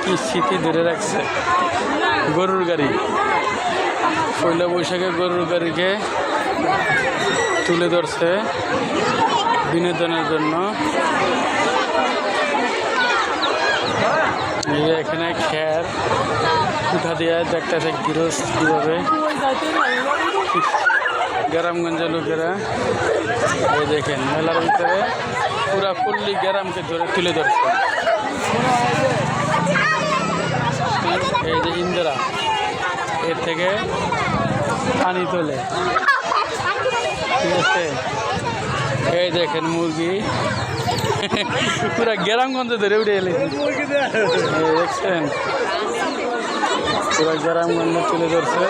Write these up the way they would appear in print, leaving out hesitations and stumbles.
কি স্মৃতি ধরে রাখছে গরুর গাড়ি। পয়লা বৈশাখে গরুর গাড়িকে তুলে ধরছে বিনোদনের জন্য। এখানে খের উঠা দিয়ে দেখতেছে গিরস কীভাবে গ্রামগঞ্জের লোকেরা। এই দেখেন মেলার ভিতরে পুরা পল্লী গ্রামকে ধরে তুলে ধরছে। এই যে ইন্দিরা এর থেকে পানি তোলে, ঠিক আছে। এই দেখেন মুরগি পুরা গ্রামগঞ্জে ধরে উঠে এলে দেখছেন, পুরা গ্রামগঞ্জে তুলে ধরছে।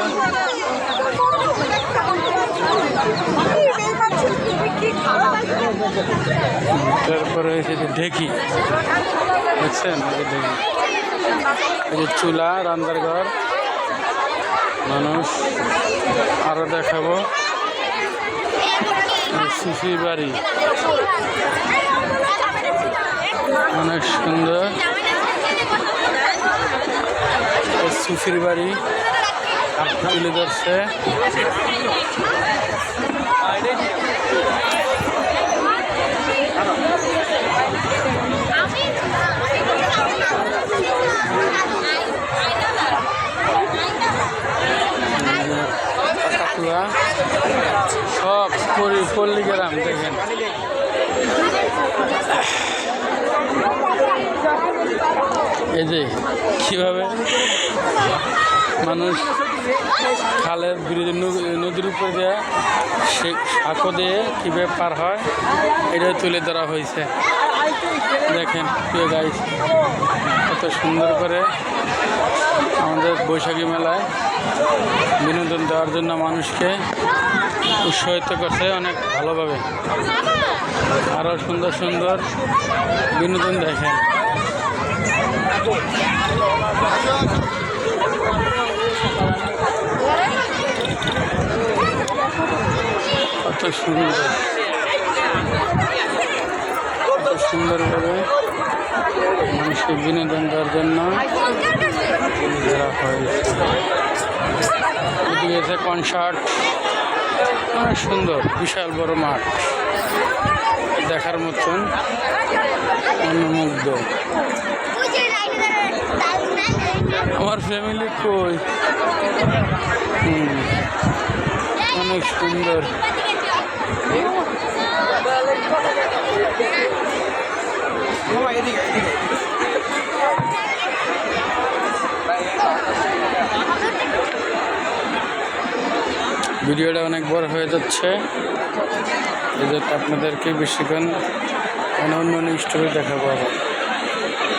তারপরে হয়েছে যে ঢেকি, দেখছেন এই যে চুলা, রান্নার ঘর, মানুষ। আরো দেখাবো সুফি বাড়ি, অনেক সুন্দর সুফির বাড়ি তুলে ধরছে। সব পল্লী গ্রাম দেখেন। এই যে কিভাবে মানুষ খালের বিরোধী নদীর উপর দিয়ে সে সাঁকো দিয়ে কীভাবে পার হয় এটা তুলে ধরা হয়েছে। দেখেন প্রিয় গাইস, কত সুন্দর করে আমাদের বৈশাখী মেলায় বিনোদন দেওয়ার জন্য মানুষকে উৎসাহিত করছে অনেক ভালোভাবে। আরও সুন্দর সুন্দর বিনোদন দেখেন। কত সুন্দর, কত সুন্দরভাবে মানুষকে বিনোদন দেওয়ার জন্য ধরা হয়েছে। এদিকে কনসার্ট, অনেক সুন্দর, বিশাল বড় মাঠ, দেখার মতন, অনুমুগ্ধ। আমার ফ্যামিলি কই, অনেক সুন্দর। ভিডিওটা অনেক বড় হয়ে যাচ্ছে, এই জন্য আপনাদেরকে বেশিক্ষণ অন্য অন্য স্টোরি দেখাবো আবার।